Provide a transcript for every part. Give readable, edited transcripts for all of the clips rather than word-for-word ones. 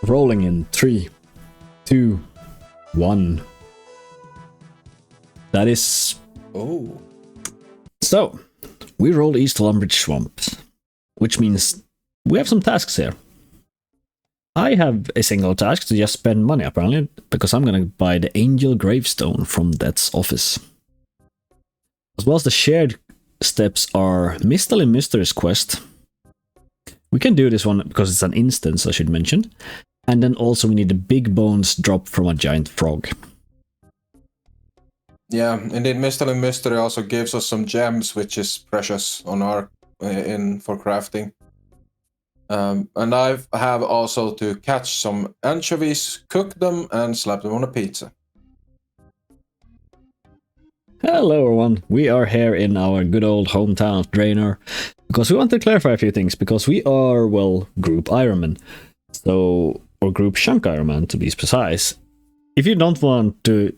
Rolling in 3, 2, 1. That is... Oh. So, we roll East Lumbridge Swamps, which means we have some tasks here. I have a single task to just spend money, apparently, because I'm gonna buy the Angel Gravestone from Death's office. As well as the shared steps are Mistal Mysteries quest. We can do this one because it's an instance, I should mention. And then also we need the big bones drop from a giant frog. Yeah, indeed, Mistal Mystery also gives us some gems, which is precious on our for crafting. And I have also to catch some anchovies, cook them, and slap them on a pizza. Hello everyone, we are here in our good old hometown of Draenor, because we want to clarify a few things, because we are, well, Group Ironmen. So, or Group Chunk Ironman to be precise. If you don't want to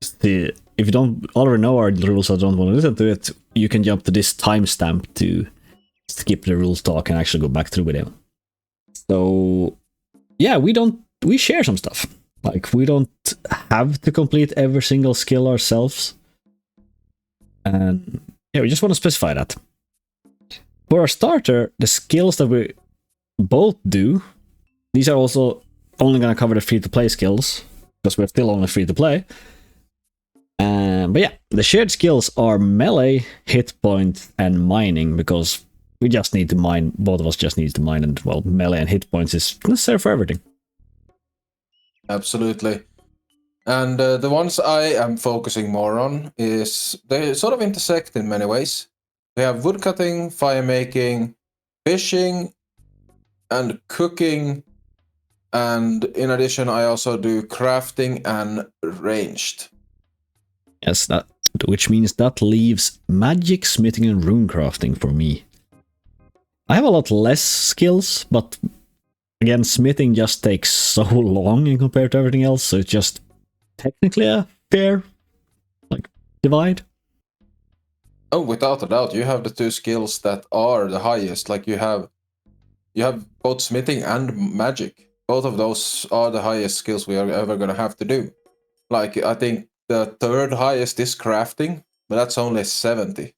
see, if you don't already know our rules or don't want to listen to it, you can jump to this timestamp to skip the rules talk and actually go back to the video. So, yeah, we share some stuff. Like, we don't have to complete every single skill ourselves. And yeah, we just want to specify that. For our starter, the skills that we both do, these are also only going to cover the free-to-play skills, because we're still only free-to-play. But yeah, the shared skills are melee, hit point, and mining, because we just need to mine, both of us just need to mine, and well, melee and hit points is necessary for everything. Absolutely. And the ones I am focusing more on is, they sort of intersect in many ways. We have woodcutting, fire making, fishing, and cooking. And in addition, I also do crafting and ranged. Yes, that, which means that leaves magic, smithing, and rune crafting for me. I have a lot less skills, but again, smithing just takes so long in compared to everything else, so it's just technically a fair, like, divide. Oh, without a doubt, you have the two skills that are the highest. Like you have both smithing and magic. Both of those are the highest skills we are ever gonna have to do. Like, I think the third highest is crafting, but that's only 70.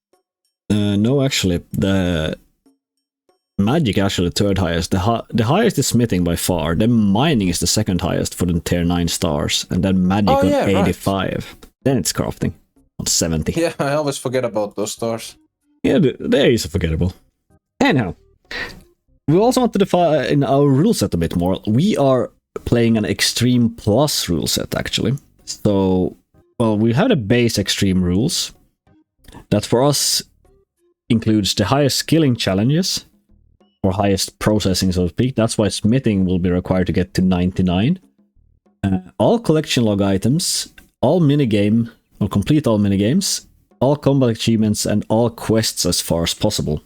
No, actually, the magic actually the third highest. The highest is smithing by far. Then mining is the second highest for the tier 9 stars, and then magic on 85. Right. Then it's crafting on 70. Yeah, I always forget about those stars. Yeah, they're easy forgettable. Anyhow, we also want to define our rule set a bit more. We are playing an Xtreme Plus rule set, actually. So, well, we have the base Xtreme rules. That for us includes the highest skilling challenges, or highest processing, so to speak. That's why smithing will be required to get to 99. All collection log items, all minigame, or complete all minigames, all combat achievements, and all quests as far as possible.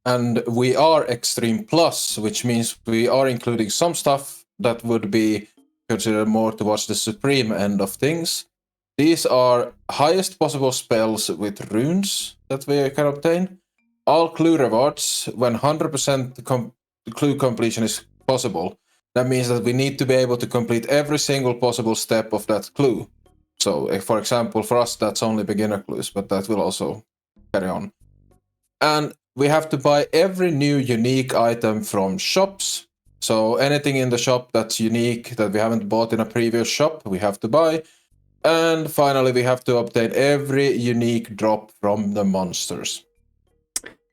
And we are Xtreme Plus, which means we are including some stuff that would be considered more towards the supreme end of things. These are highest possible spells with runes that we can obtain. All clue rewards when 100% clue completion is possible. That means that we need to be able to complete every single possible step of that clue. So, for example, for us, that's only beginner clues, but that will also carry on. And we have to buy every new unique item from shops. So anything in the shop that's unique that we haven't bought in a previous shop, we have to buy. And finally, we have to obtain every unique drop from the monsters.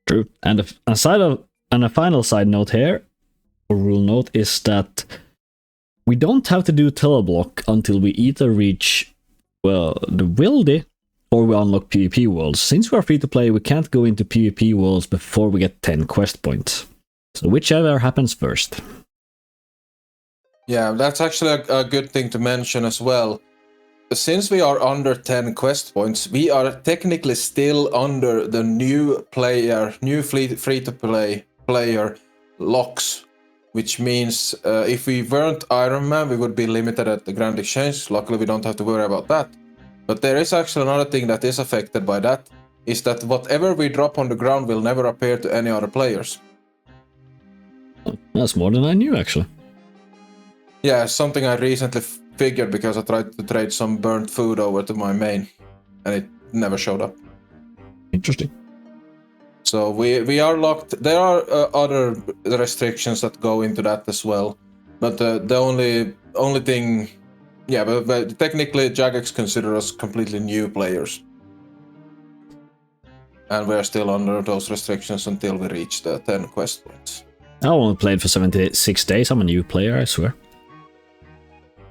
True. And a final side note here, or rule note, is that we don't have to do teleblock until we either reach, well, the Wildy, or we unlock PvP worlds. Since we are free to play, we can't go into PvP worlds before we get 10 quest points. So whichever happens first. Yeah, that's actually a good thing to mention as well. Since we are under 10 quest points, we are technically still under the new free-to-play player locks, which means if we weren't Ironman, we would be limited at the Grand Exchange. Luckily, we don't have to worry about that. But there is actually another thing that is affected by that, is that whatever we drop on the ground will never appear to any other players. That's more than I knew, actually. Yeah, something I recently figured because I tried to trade some burnt food over to my main, and it never showed up. Interesting. So we are locked. There are other restrictions that go into that as well, but the only thing, yeah, but technically Jagex consider us completely new players, and we're still under those restrictions until we reach the 10 quest points. I only played for 76 days. I'm a new player, I swear.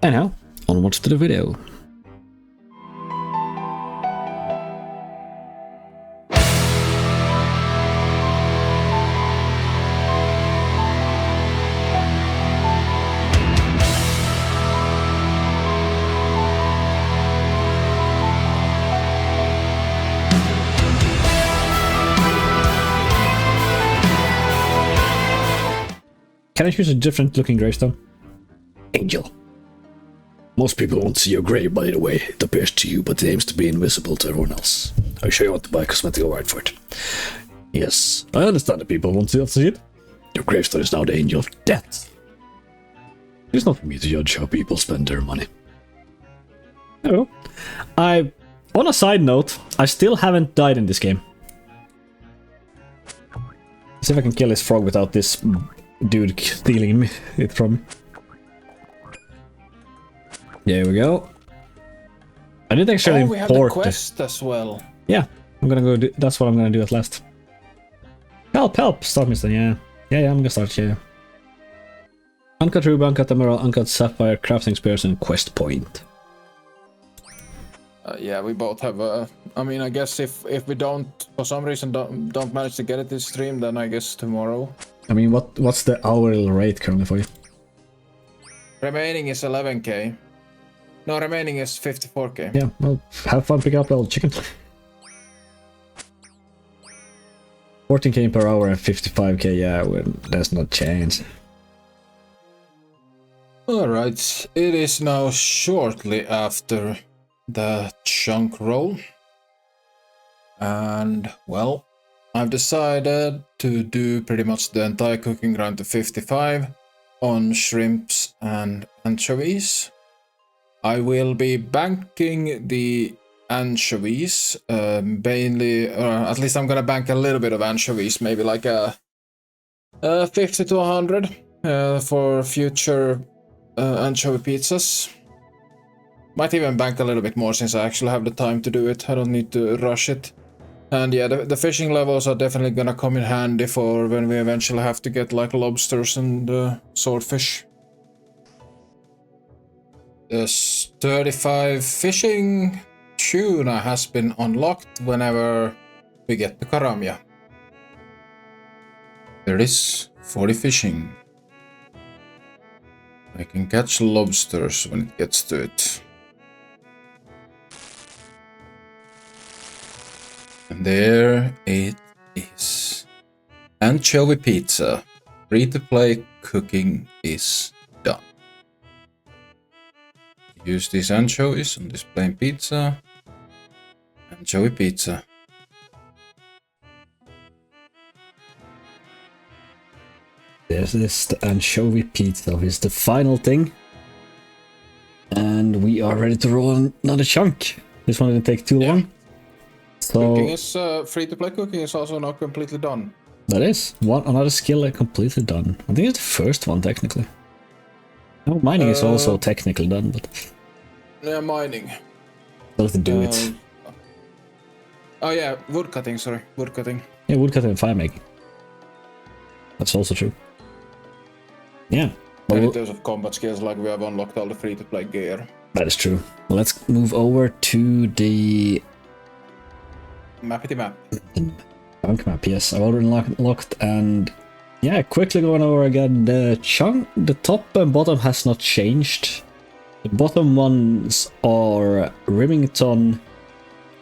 Anyhow, onwards to the video. Can I choose a different looking gravestone? Angel. Most people won't see your grave, by the way. It appears to you, but it aims to be invisible to everyone else. Are you sure you want to buy a cosmetic right for it? Yes, I understand that people won't see it. Your gravestone is now the Angel of Death. It's not for me to judge how people spend their money. Oh. On a side note, I still haven't died in this game. See if I can kill this frog without this dude stealing it from me. There we go. I didn't actually we have the quest as well. Yeah, I'm gonna go do, that's what I'm gonna do at last. Help! Start mission, yeah, I'm gonna start, yeah. Uncut ruby, uncut emerald, uncut sapphire, crafting spears, and quest point. Yeah, we both have. I mean, I guess if we don't, for some reason, don't manage to get it this stream, then I guess tomorrow. I mean, what's the hourly rate currently for you? Remaining is 11k. No, remaining is 54k. Yeah, well, have fun picking up all the chicken. 14k per hour and 55k, yeah, well, there's no chance. Alright, it is now shortly after the chunk roll. And, well, I've decided to do pretty much the entire cooking grind to 55 on shrimps and anchovies. I will be banking the anchovies, mainly, or at least I'm gonna bank a little bit of anchovies, maybe like a 50 to 100 for future anchovy pizzas. Might even bank a little bit more since I actually have the time to do it. I don't need to rush it. And yeah, the fishing levels are definitely gonna come in handy for when we eventually have to get like lobsters and swordfish. The 35 fishing tuna has been unlocked whenever we get to Karamia. There is 40 fishing. I can catch lobsters when it gets to it. And there it is. Anchovy pizza. Free-to-play cooking is done. Use these anchovies on this plain pizza. Anchovy pizza. This is the anchovy pizza. It's the final thing. And we are ready to roll another chunk. This one didn't take too long. So cooking is free-to-play cooking is also now completely done. That is another skill completely done. I think it's the first one technically. No, mining is also technically done, but yeah, mining. Still have to do it. Oh yeah, woodcutting. Sorry, woodcutting. Yeah, woodcutting and fire making. That's also true. Yeah. And in terms of combat skills, like we have unlocked all the free-to-play gear. That is true. Well, let's move over to the Mappity map. Chunk map, yes. I've already unlocked, and yeah, quickly going over again. The top and bottom has not changed. The bottom ones are Remington,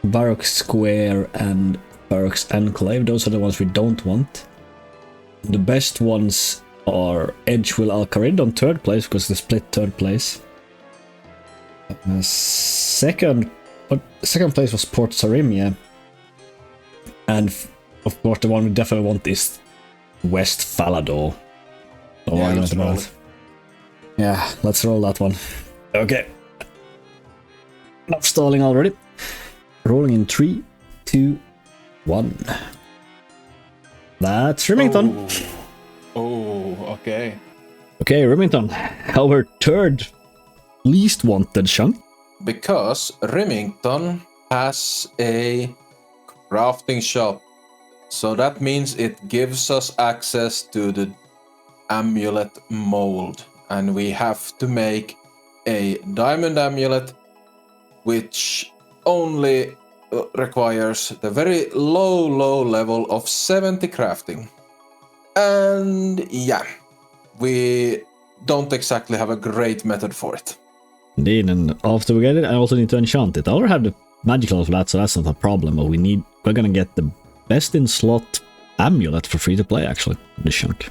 Barracks Square, and Barracks Enclave. Those are the ones we don't want. The best ones are Edgewill Alcarid on third place because they split third place. Second place was Port Sarim, yeah. And of course, the one we definitely want is West Falador. No argument about it. Yeah, let's roll that one. Okay. Enough stalling already. Rolling in 3, 2, 1. That's Remington. Oh, okay. Okay, Remington, our third least wanted chunk. Because Remington has a crafting shop. So that means it gives us access to the amulet mold. And we have to make a diamond amulet, which only requires the very low level of 70 crafting. And yeah, we don't exactly have a great method for it. Indeed, and after we get it, I also need to enchant it. I already have the magical for that, so that's not a problem, but we're gonna get the best in slot amulet for free to play, actually, this chunk.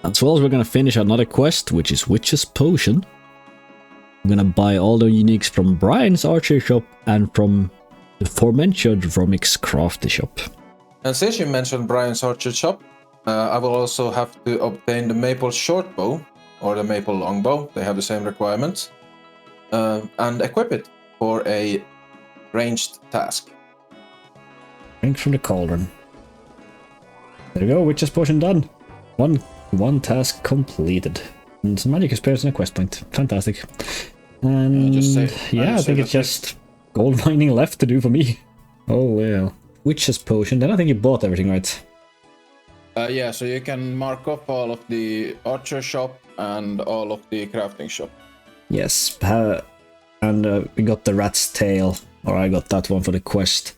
As well as we're gonna finish another quest, which is Witch's Potion. I'm gonna buy all the uniques from Brian's Archer shop and from the aforementioned Romix Crafty shop. And since you mentioned Brian's Archer shop, I will also have to obtain the maple short bow or the maple longbow. They have the same requirements. And equip it for a ranged task. Drink from the cauldron. There we go, Witch's Potion done. One task completed. And some magic experience and a quest point. Fantastic. And I think it's just gold mining left to do for me. Oh well. Witch's Potion, then I think you bought everything, right? Yeah, so you can mark off all of the archer shop and all of the crafting shop. Yes, and we got the rat's tail, or I got that one for the quest.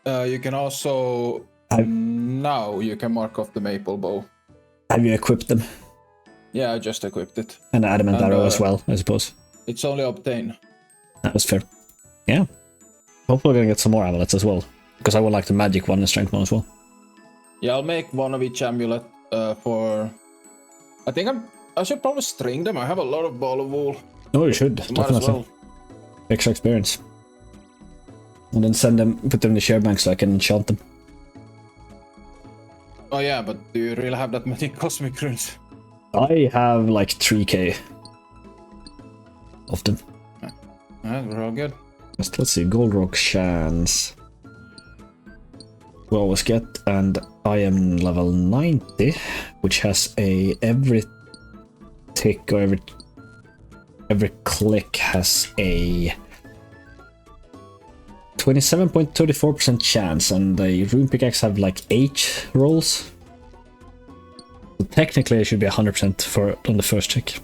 You can also now you can mark off the maple bow. Have you equipped them? Yeah, I just equipped it. And the adamant arrow as well, I suppose. It's only obtain. That was fair. Yeah. Hopefully we're gonna get some more amulets as well. Because I would like the magic one and strength one as well. Yeah, I'll make one of each amulet for... I think I should probably string them. I have a lot of ball of wool. Oh, you should. So might as well. Extra experience. And then put them in the share bank so I can enchant them. Oh yeah, but do you really have that many cosmic runes? I have like 3k of them. We're all good. Let's see, gold rock chance. We always get, and I am level 90, which has every tick or every click has a 27.34% chance, and the rune pickaxe have like 8 rolls. So technically it should be 100% on the first tick.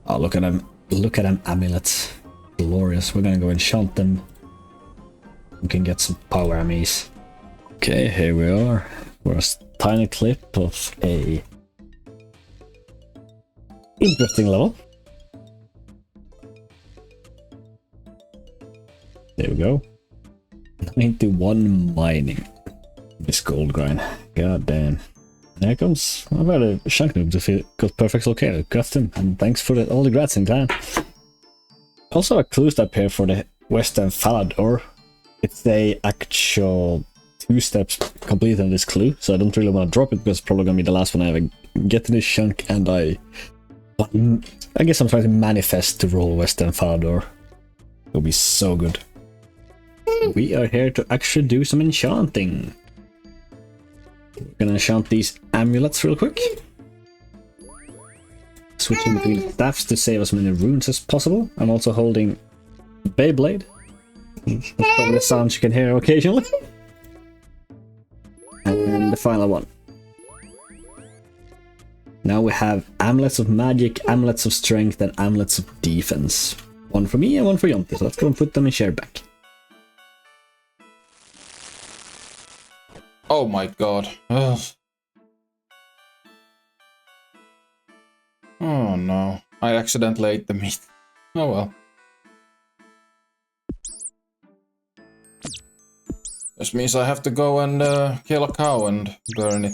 Oh, look at them amulets. Glorious. We're gonna go enchant them. We can get some power ammies. Okay, here we are. We're a tiny clip of a interesting level. There we go. 91 mining. This gold grind. God damn. There comes a very chunk noob to feel got perfect located. Got him, and thanks for all the grats in clan. Also a clue step here for the Western Falador. It's the actual 2 steps completed on this clue, so I don't really want to drop it because it's probably gonna be the last one I ever get to this chunk, and I guess I'm trying to manifest to roll Western Falador. It'll be so good. We are here to actually do some enchanting. We're gonna enchant these amulets real quick. Switching between staffs to save as many runes as possible. I'm also holding Beyblade. That's probably the sound you can hear occasionally. And the final one. Now we have amulets of magic, amulets of strength, and amulets of defense. One for me and one for Jonte, so let's go and put them in share bank. Oh my god. Ugh. Oh no. I accidentally ate the meat. Oh well. This means I have to go and kill a cow and burn it.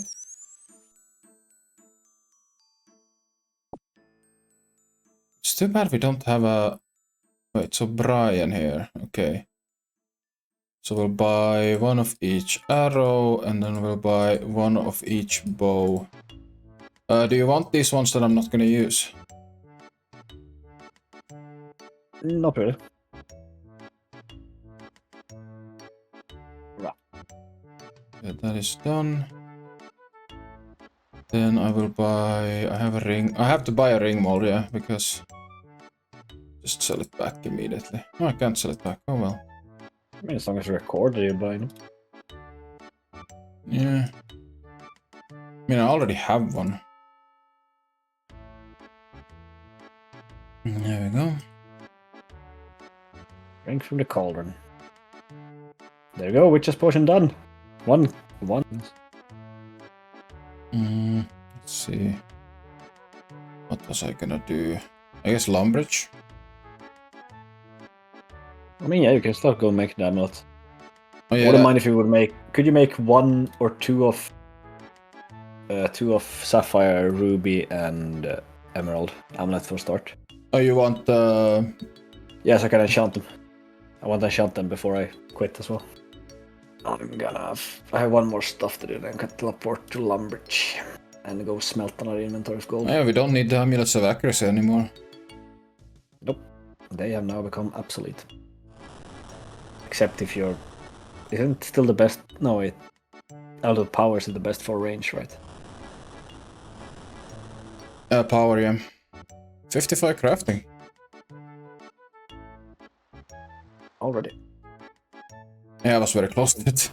It's too bad we don't have a... Wait, so Brian here. Okay. So we'll buy one of each arrow, and then we'll buy one of each bow. Do you want these ones that I'm not gonna use? Not really. Yeah, that is done. Then I will buy... I have a ring. I have to buy a ring mold, yeah, because... Just sell it back immediately. No, I can't sell it back. Oh well. I mean, as long as you record, you buy them. Yeah. I mean, I already have one. There we go. Drink from the cauldron. There you go, witch's potion done. One. Let's see. What was I gonna do? I guess Lumbridge. I mean, yeah, you can still go make the amulet. Oh, I yeah. wouldn't mind if you would make... Could you make 1 or 2 of... 2 of Sapphire, Ruby, and Emerald amulet for start? Oh, you want Yes, I can enchant them. I want to enchant them before I quit as well. I'm gonna have... I have one more stuff to do, then I can teleport to Lumbridge and go smelt another inventory of gold. Yeah, we don't need the amulets of accuracy anymore. Nope. They have now become obsolete. Except if you're... Isn't still the best... No, wait. Eldritch Powers is the best for range, right? Power, yeah. 55 crafting. Already. Yeah, I was very close to it.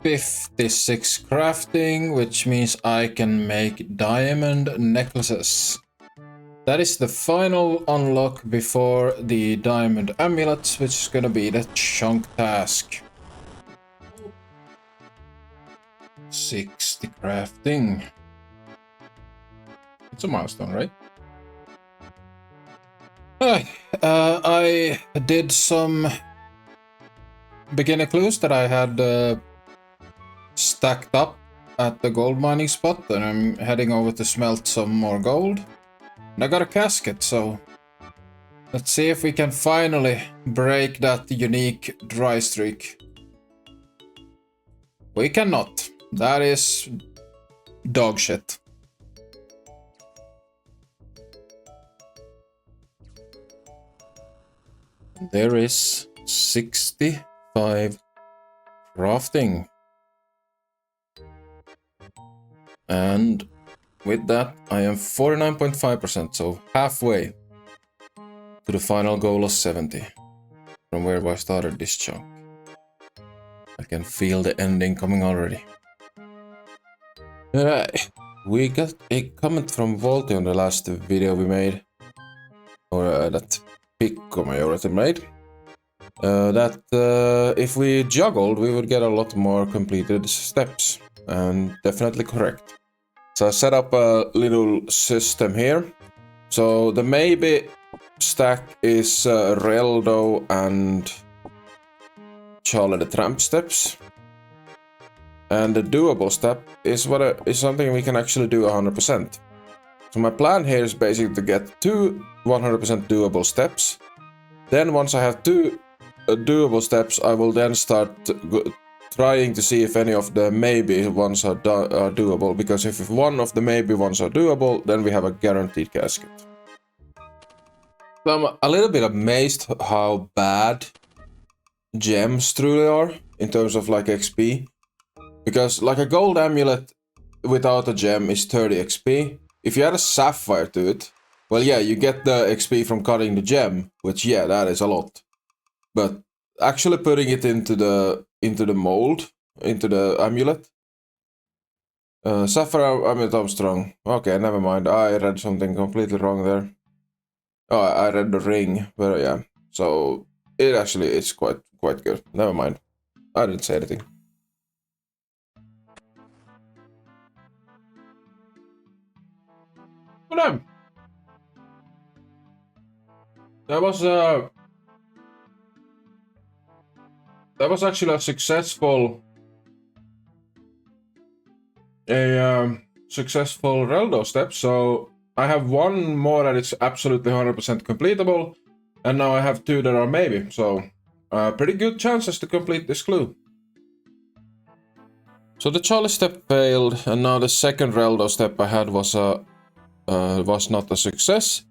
56 crafting, which means I can make diamond necklaces. That is the final unlock before the diamond amulets, which is gonna be the chunk task. 60 crafting. It's a milestone, right? I did some beginner clues that I had stacked up at the gold mining spot, and I'm heading over to smelt some more gold. And I got a casket, so let's see if we can finally break that unique dry streak. We cannot. That is dog shit. There is 65 crafting. And with that, I am 49.5%, so halfway to the final goal of 70 from where I started this chunk. I can feel the ending coming already. We got a comment from Volty on the last video we made, or that Pikkufighter made, that if we juggled, we would get a lot more completed steps, and definitely correct. So I set up a little system here. So the maybe stack is Reldo and Charlie the Tramp steps. And the doable step is is something we can actually do 100%. So my plan here is basically to get 2 100% doable steps. Then once I have 2 doable steps, I will then start trying to see if any of the maybe ones are doable, because if one of the maybe ones are doable, then we have a guaranteed casket. So I'm a little bit amazed how bad gems truly are in terms of like XP. Because like a gold amulet without a gem is 30 XP. If you add a sapphire to it, well yeah, you get the XP from cutting the gem, which yeah, that is a lot. But actually putting it into the mold, into the amulet. Sapphire amulet Armstrong. Okay, never mind. I read something completely wrong there. Oh, I read the ring, but yeah. So it actually is quite good. Never mind. I didn't say anything. Well, then. That was actually a successful Reldo step. So I have one more that is absolutely 100% completable, and now I have 2 that are maybe. So pretty good chances to complete this clue. So the Charlie step failed, and now the second Reldo step I had was not a success.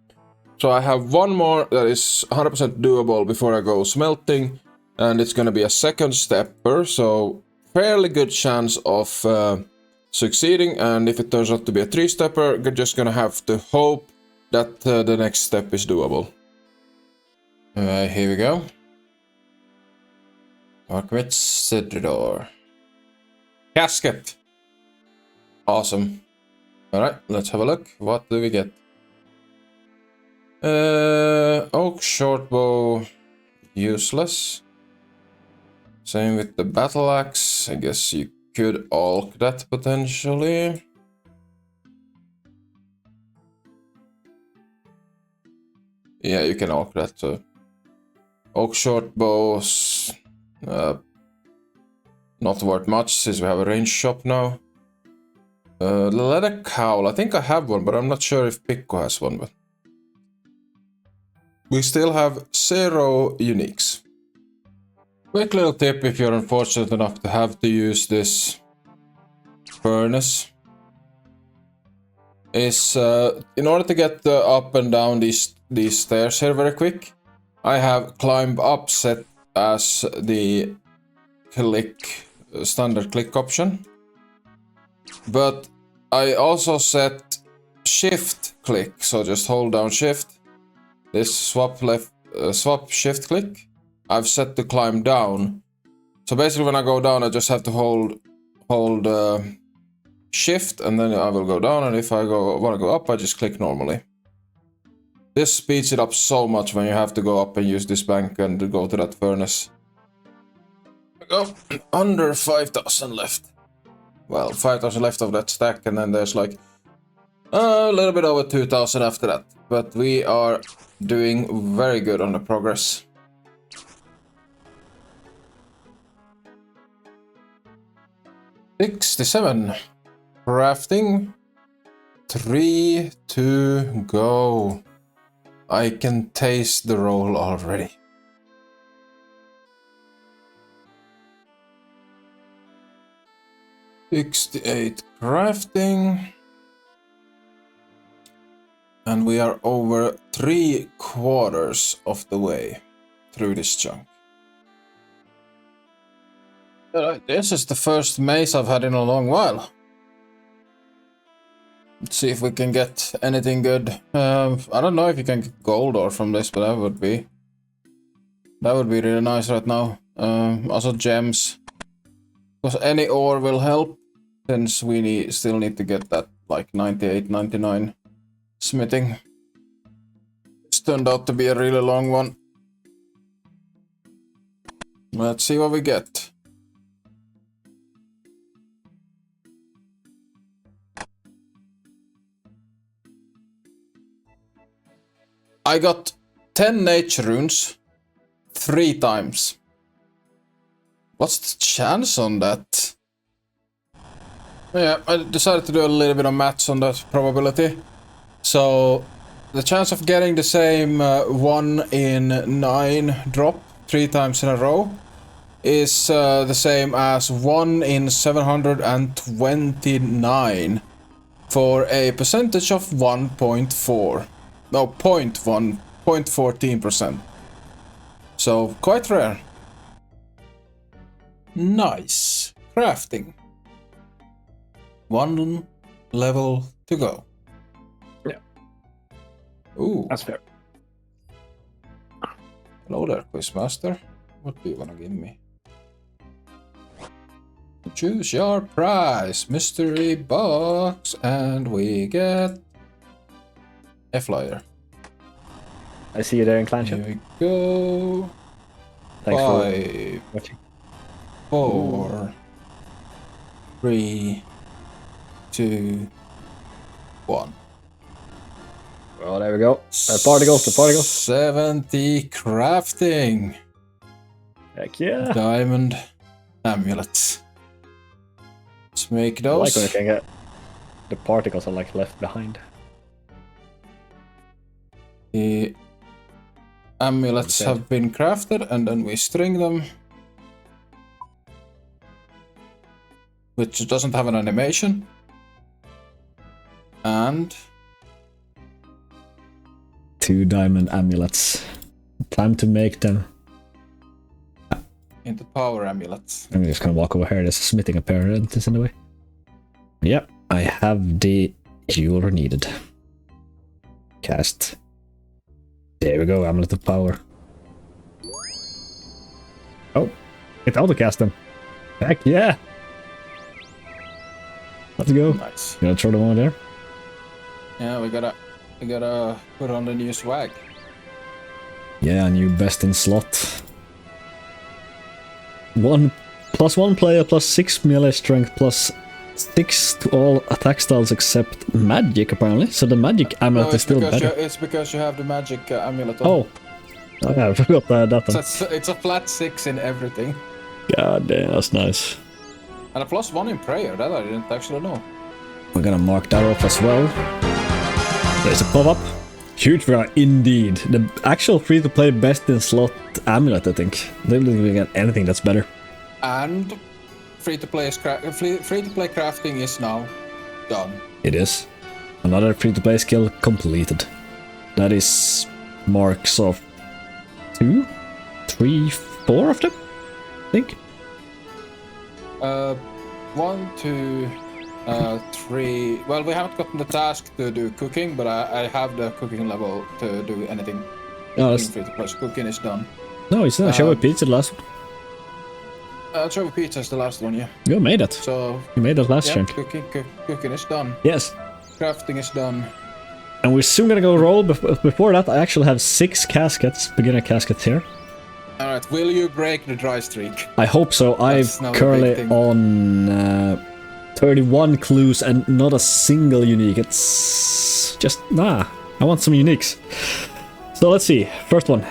So I have one more that is 100% doable before I go smelting, and it's gonna be a second stepper, so fairly good chance of succeeding. And if it turns out to be a 3-stepper, you're just gonna have to hope that the next step is doable. Here we go. Archwitz to the door. Casket. Awesome. Alright, let's have a look. What do we get? Oak shortbow, useless. Same with the battle axe. I guess you could alk that potentially. Yeah, you can alk that too. Oak shortbows, not worth much since we have a range shop now. Leather cowl, I think I have one, but I'm not sure if Pikku has one. But we still have 0 uniques. Quick little tip if you're unfortunate enough to have to use this furnace is in order to get up and down these stairs here very quick, I have climb up set as the standard click option, but I also set shift click, so just hold down shift. This swap shift click, I've set to climb down. So basically when I go down, I just have to hold shift, and then I will go down, and if I want to go up, I just click normally. This speeds it up so much when you have to go up and use this bank and to go to that furnace. Go under 5,000 left. Well, 5,000 left of that stack, and then there's like a little bit over 2,000 after that. But we are doing very good on the progress. $67. Crafting. 3 to go. I can taste the roll already. $68 crafting. And we are over 3/4 of the way through this chunk. Alright, this is the first maze I've had in a long while. Let's see if we can get anything good. I don't know if you can get gold ore from this, but that would be really nice right now. Also gems, because any ore will help, since we still need to get that like 98, 99 smithing. This turned out to be a really long one. Let's see what we get. I got 10 nature runes 3 times. What's the chance on that? Yeah, I decided to do a little bit of maths on that probability. So the chance of getting the same 1 in 9 drop 3 times in a row is the same as 1 in 729 for a percentage of 1.4. No, 0.14%. So, quite rare. Nice. Crafting. 1 level to go. Yeah. Ooh. That's fair. Hello there, Quizmaster. What do you wanna give me? Choose your prize. Mystery box. And we get a flyer. I see you there in clan Here chat. we go. Thanks 5, for watching. 4, 3, 2, 1. Well, there we go. Party goes. 70 crafting. Heck yeah. Diamond amulets. Let's make I like those. when you can get the particles are like left behind. The amulets have been crafted, and then we string them. which doesn't have an animation. And 2 diamond amulets. Time to make them. into power amulets. I'm just gonna walk over here. There's a smithing apparent in the way. Yep, I have the jewelry needed. Cast. There we go, amulet of power. Oh, it auto-cast them. Heck yeah! Let's go. Nice. You gonna throw them on there? Yeah, we gotta put on the new swag. Yeah, new best in slot. 1+1 player +6 melee strength +6 to all attack styles except magic apparently. So the magic amulet is still better. It's because you have the magic amulet on. Oh, yeah, I forgot that one. So it's a flat 6 in everything. God damn, that's nice. And a +1 in prayer, that I didn't actually know. We're gonna mark that off as well. There's a pop-up. Huge variety indeed. The actual free-to-play best in slot amulet, I think. They don't even get anything that's better. And free-to-play crafting is now done. It is. Another free-to-play skill completed. That is marks of 2, 3, 4 of them, I think. 1, 2, 3. Well, we haven't gotten the task to do cooking, but I have the cooking level to do anything. Oh, that's... Free-to-play cooking is done. No, it's not. Shower pizza the last one. Shower pizza is the last one, yeah. You made it. So you made that last yeah, chunk. cooking is done. Yes. Crafting is done. And we're soon gonna go roll. Before that, I actually have 6 caskets, beginner caskets here. Alright, will you break the dry streak? I hope so. That's I'm currently on 31 clues and not a single unique. It's just, I want some uniques. So let's see. First one.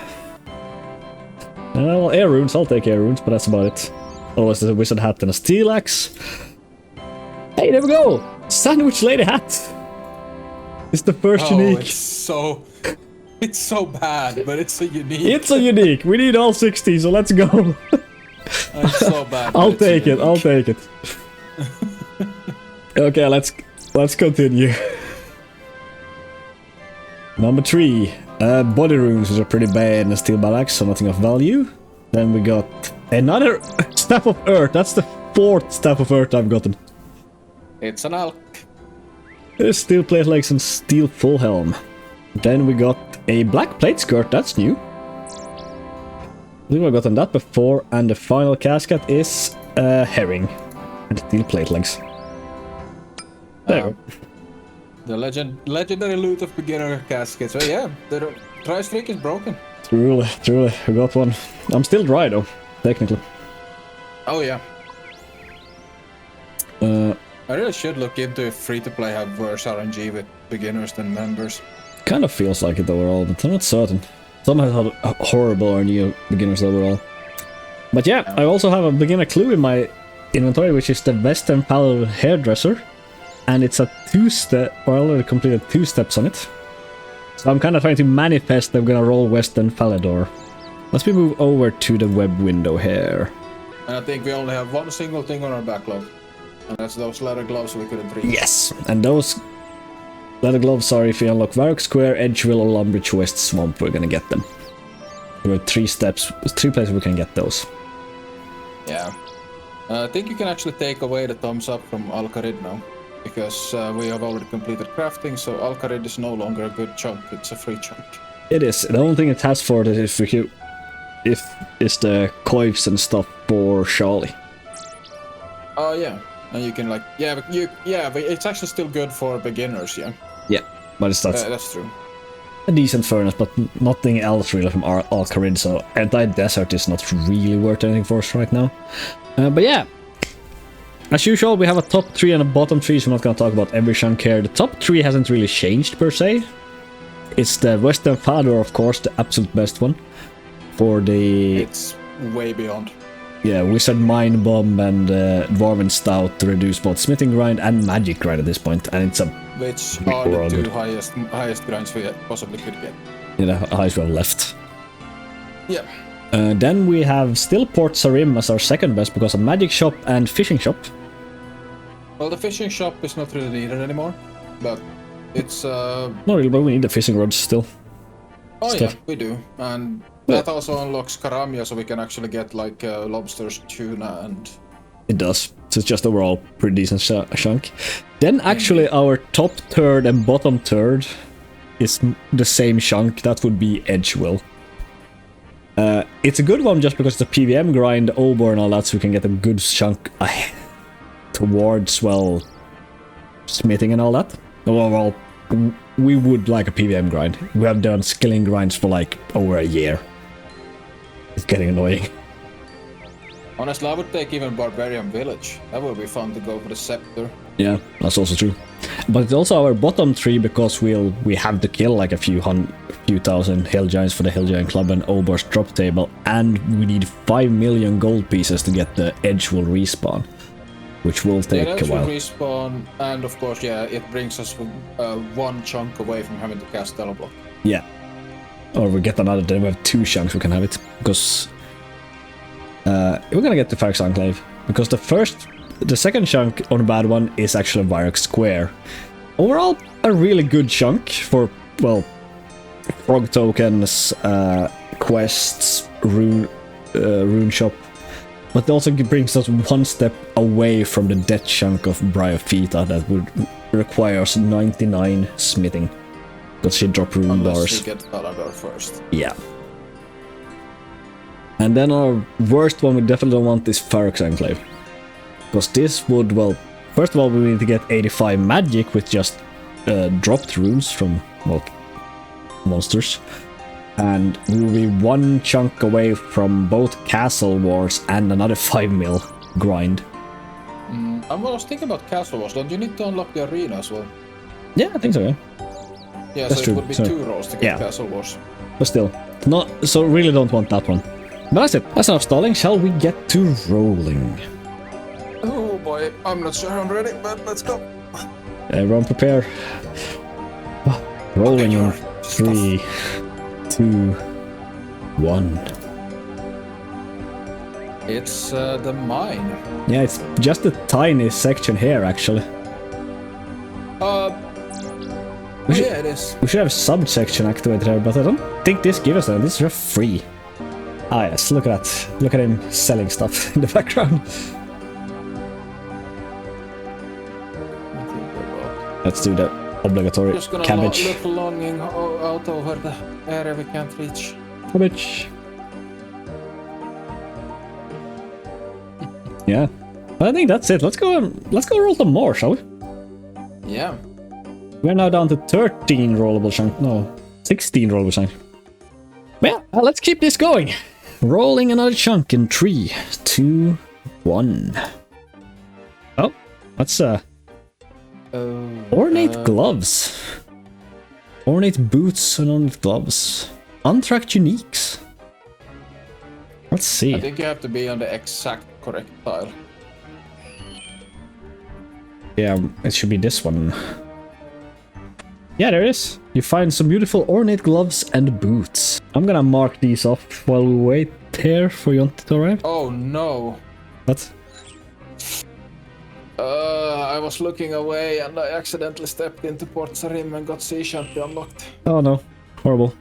Well, air runes. I'll take air runes, but that's about it. Oh, it's a wizard hat and a steel axe. Hey, there we go! Sandwich lady hat! It's the first unique. It's so bad, but it's a unique. It's a unique. We need all 60, so let's go. It's so bad. I'll take it. I'll take it. Okay, let's continue. Number 3, body runes, which are pretty bad, and a steel axe, so nothing of value. Then we got another staff of earth. That's the 4th staff of earth I've gotten. It's an elk. There's steel plate legs and steel full helm. Then we got a black plate skirt. That's new. I think I've gotten that before, and the final casket is herring and steel plate legs. There. The legendary loot of beginner caskets. So yeah, the dry streak is broken. Truly, I got one. I'm still dry though, technically. Oh yeah. I really should look into if free-to-play have worse RNG with beginners than members. Kind of feels like it overall, but I'm not certain. Some have had horrible RNG of beginners overall. But yeah, I also have a beginner clue in my inventory, which is the Western Paladin hairdresser. And it's a 2-step, or I already completed 2 steps on it. So I'm kind of trying to manifest that I'm gonna roll Western Falador. Let's move over to the web window here. And I think we only have one single thing on our backlog. And that's those leather gloves we couldn't reach. Yes! And those leather gloves are if you unlock Varrock Square, Edgeville, or Lumbridge West Swamp, we're gonna get them. There are 3 steps, 3 places we can get those. Yeah. I think you can actually take away the thumbs up from Alcarid now. Because we have already completed crafting, so Alcarid is no longer a good chunk, it's a free chunk. It is. The only thing it has for it is if it's the coives and stuff for Charlie. Oh yeah. And you can like but it's actually still good for beginners, yeah. Yeah, but it's that's true. A decent furnace, but nothing else really from Alcarid, so Anti-Desert is not really worth anything for us right now. But yeah. As usual, we have a top 3 and a bottom 3, so I'm not gonna talk about every chunk here. The top 3 hasn't really changed per se. It's the Western Father, of course, the absolute best one. For the... It's way beyond. Yeah, Wizard Mind Bomb and Dwarven Stout to reduce both Smithing Grind and Magic Grind at this point, and it's a... Which are the 2 highest grinds we possibly could get. Yeah, the highest one left. Yeah. Then we have still Port Sarim as our second best because of Magic Shop and Fishing Shop. Well, the fishing shop is not really needed anymore, but it's Not really, but we need the fishing rods still. Oh Stuff. yeah, we do, and Yeah. that also unlocks Karamia, so we can actually get like lobsters, tuna, and It does. So it's just overall pretty decent chunk. Then actually our top third and bottom third is the same chunk. That would be Edgewill. It's a good one just because it's a PVM grind, Ober and all that, so we can get a good chunk towards, well, smithing and all that. Well, we would like a PVM grind. We have done skilling grinds for like over a year. It's getting annoying. honestly, I would take even Barbarian Village. That would be fun to go for the Scepter. Yeah, that's also true. But it's also our bottom three because we have to kill like a few thousand hill giants for the hill giant club and Ober's drop table, and we need 5 million gold pieces to get the Edgewill respawn, which will take a while. Respawn, and of course, yeah, it brings us one chunk away from having to cast Block. Yeah. Or we get another, then we have 2 chunks we can have it, because we're gonna get the Farx Enclave, because the second chunk on a bad one is actually Vyrox Square. Overall, a really good chunk for, well, frog tokens, quests, rune shop, but it also brings us one step away from the death chunk of Bryophyta that would require us 99 smithing, because she dropped rune Unless bars. we get Falador first. Yeah. And then our worst one we definitely don't want is Farx Enclave, because this would, well, first of all we need to get 85 magic with just dropped runes from, well, monsters, and we will be one chunk away from both Castle Wars and another 5 mil grind. I was thinking about Castle Wars. Don't you need to unlock the arena as well? Yeah, I think so, yeah. Yeah, That's so true. it would be So, 2 rolls to get yeah. Castle Wars. But still, not so really don't want that one. But that's it. That's enough stalling. Shall we get to rolling? Oh boy, I'm not sure I'm ready, but let's go. Everyone prepare. Rolling in 3, 2, 1. It's the mine. Yeah, it's just a tiny section here, actually. Yeah, it is. We should have subsection activated here, but I don't think this gives us that. This is just free. Ah, yes, look at that. Look at him selling stuff in the background. Let's do the obligatory Just gonna cabbage. look longing out over the area we can't reach. Cabbage. Yeah. I think that's it. Let's go roll some more, shall we? Yeah. We're now down to 13 rollable chunks. No, 16 rollable chunks. Well, let's keep this going. Rolling another chunk in 3, 2, 1. Oh, that's ornate gloves. Ornate boots and ornate gloves. Untracked uniques. Let's see. I think you have to be on the exact correct tile. Yeah, it should be this one. Yeah, there it is. You find some beautiful ornate gloves and boots. I'm gonna mark these off while we wait here for Jonte to arrive. Oh no. What? I was looking away and I accidentally stepped into Port Sarim and got sea shanty unlocked. Oh no. Horrible.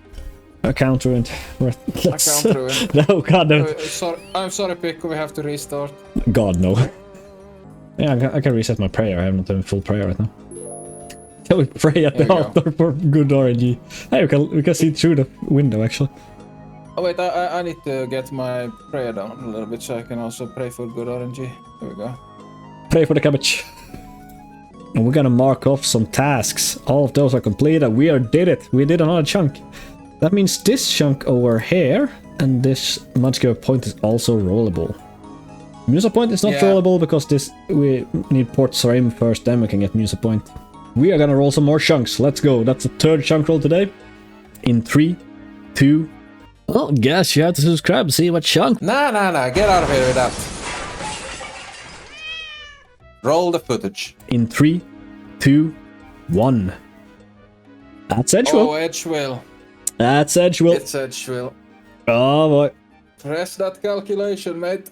Account ruined. Account ruined. No, god no. I'm sorry, Pikku, we have to restart. God no. Yeah, I can reset my prayer. I haven't done full prayer right now. Can we pray at the altar for good RNG? Hey, we can see through the window actually. Oh wait, I need to get my prayer down a little bit so I can also pray for good RNG. There we go. Pray for the cabbage. And we're gonna mark off some tasks. All of those are completed. We did it. We did another chunk. That means this chunk over here and this Mudscale point is also rollable. Musa point is not rollable because we need Port Sarim first, then we can get Musa point. We are gonna roll some more chunks. Let's go. That's the third chunk roll today. In 3, 2. Oh, guess you have to subscribe. See what chunk. Nah. Get out of here with that. Roll the footage. In 3, 2, 1. That's Edgewill. Oh, Edgewill. That's Edgewill. It's Edgewill. Oh boy. Press that calculation, mate.